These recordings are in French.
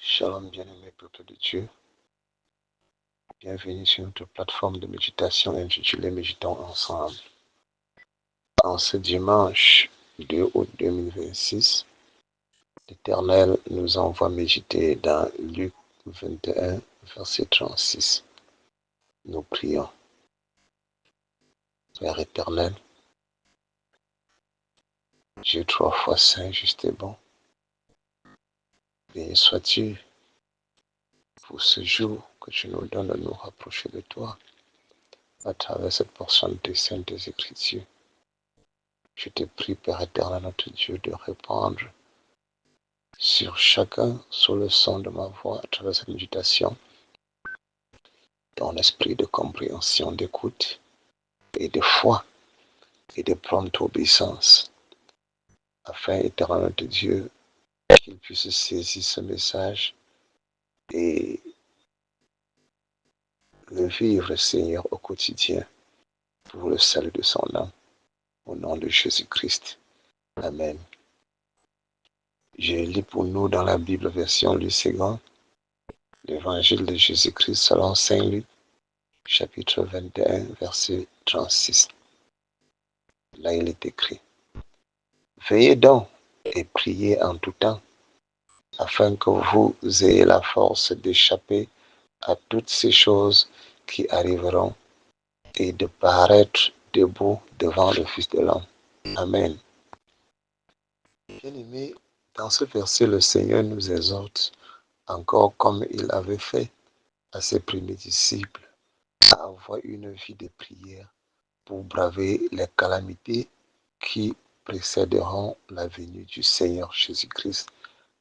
Shalom bien-aimé peuple de Dieu, bienvenue sur notre plateforme de méditation intitulée Méditons ensemble. En ce dimanche 2 août 2026, l'Éternel nous envoie méditer dans Luc 21, verset 36. Nous prions. Père éternel, Dieu 3 fois saint, juste et bon, béni sois-tu pour ce jour que tu nous donnes de nous rapprocher de toi à travers cette portion de tes saintes écritures. Je te prie, Père éternel, notre Dieu, de répandre sur chacun, sous le son de ma voix, à travers cette méditation, ton esprit de compréhension, d'écoute et de foi et de prompte obéissance, afin, éternel notre Dieu, qu'il puisse saisir ce message et le vivre, Seigneur, au quotidien, pour le salut de son âme, au nom de Jésus-Christ. Amen. Je lis pour nous dans la Bible version Luc Séguin, l'évangile de Jésus-Christ selon Saint Luc, chapitre 21, verset 36. Là, il est écrit: Veillez donc et priez en tout temps, afin que vous ayez la force d'échapper à toutes ces choses qui arriveront et de paraître debout devant le Fils de l'homme. Amen. Bien-aimés, dans ce verset, le Seigneur nous exhorte, encore comme il avait fait à ses premiers disciples, à avoir une vie de prière pour braver les calamités qui précéderont la venue du Seigneur Jésus-Christ,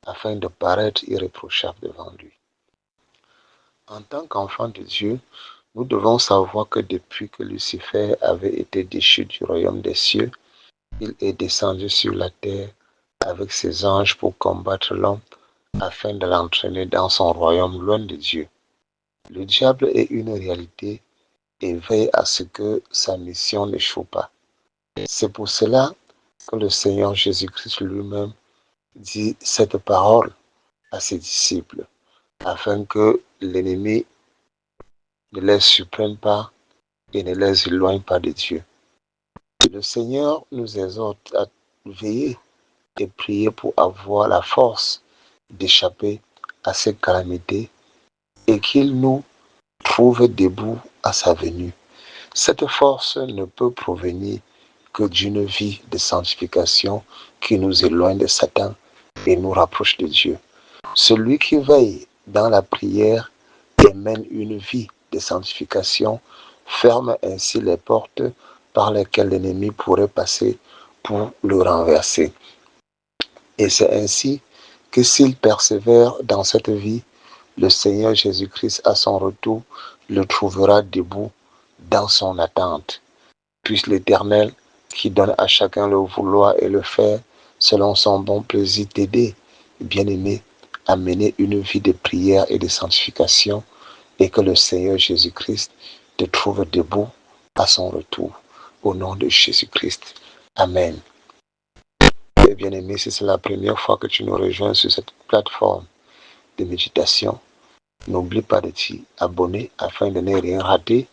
afin de paraître irréprochable devant lui. En tant qu'enfants de Dieu, nous devons savoir que depuis que Lucifer avait été déchu du royaume des cieux, il est descendu sur la terre avec ses anges pour combattre l'homme, afin de l'entraîner dans son royaume loin de Dieu. Le diable est une réalité et veille à ce que sa mission n'échoue pas. C'est pour cela que le Seigneur Jésus-Christ lui-même dit cette parole à ses disciples, afin que l'ennemi ne les surprenne pas et ne les éloigne pas de Dieu. Le Seigneur nous exhorte à veiller et prier pour avoir la force d'échapper à ces calamités et qu'il nous trouve debout à sa venue. Cette force ne peut provenir que d'une vie de sanctification qui nous éloigne de Satan et nous rapproche de Dieu. Celui qui veille dans la prière et mène une vie de sanctification ferme ainsi les portes par lesquelles l'ennemi pourrait passer pour le renverser. Et c'est ainsi que s'il persévère dans cette vie, le Seigneur Jésus-Christ à son retour le trouvera debout dans son attente. Puisse l'Éternel, qui donne à chacun le vouloir et le faire selon son bon plaisir, t'aider, bien-aimé, à mener une vie de prière et de sanctification, et que le Seigneur Jésus-Christ te trouve debout à son retour. Au nom de Jésus-Christ. Amen. Et bien-aimé, si c'est la première fois que tu nous rejoins sur cette plateforme de méditation, n'oublie pas de t'y abonner afin de ne rien rater.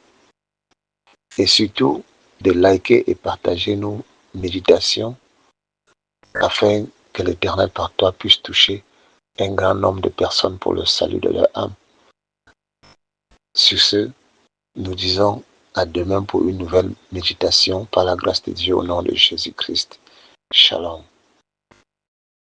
Et surtout, de liker et partager nos méditations afin que l'Éternel par toi puisse toucher un grand nombre de personnes pour le salut de leur âme. Sur ce, nous disons à demain pour une nouvelle méditation par la grâce de Dieu au nom de Jésus-Christ. Shalom.